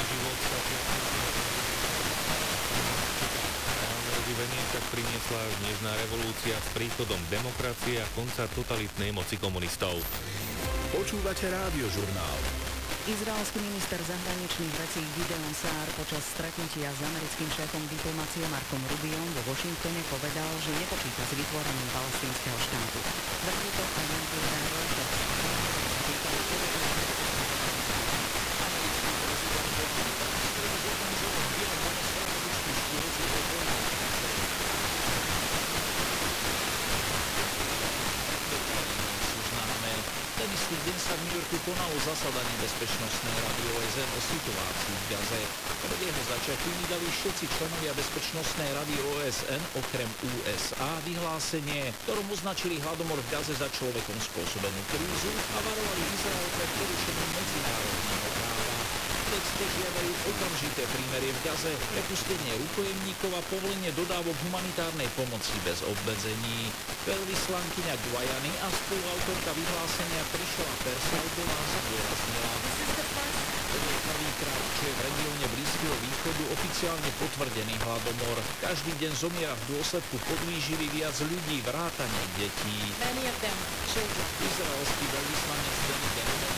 život sa reálne oživenie však priniesla až nežná revolúcia s príchodom demokracie a konca totalitnej moci komunistov. Počúvate Rádiožurnál. Izraelský minister zahraničných vecí Gideon Saar počas stretnutia s americkým šéfom diplomácie Marcom Rubiom vo Washingtone povedal, že nepočíta s vytvorením palestínskeho štátu. Tvrdí to aj agentúra Reuters. Ten istý deň sa v New Yorku konalo zasadanie Bezpečnostnej rady OSN o situácii v Gaze. Pred jeho začatím vydali všetci členovia Bezpečnostnej rady OSN okrem USA vyhlásenie, ktorom označili hladomor v Gaze za človekom spôsobenú krízu a varovali Izrael pred porušením medzinárodného práva. V texte žiadajú okamžité prímerie v Gaze, prepustenie rukojemníkov a povolenie dodávok humanitárnej pomoci bez obmedzení. Veľvyslankyňa Guajany a spoluautorka vyhlásenia Trišela Persaudová zdôraznila: to je prvýkrát, čo je v regióne Blízkeho východu oficiálne potvrdený hladomor. Každý deň zomiera v dôsledku podvýživy viac ľudí, vrátane detí. Izraelský veľvyslanec Benny Gantz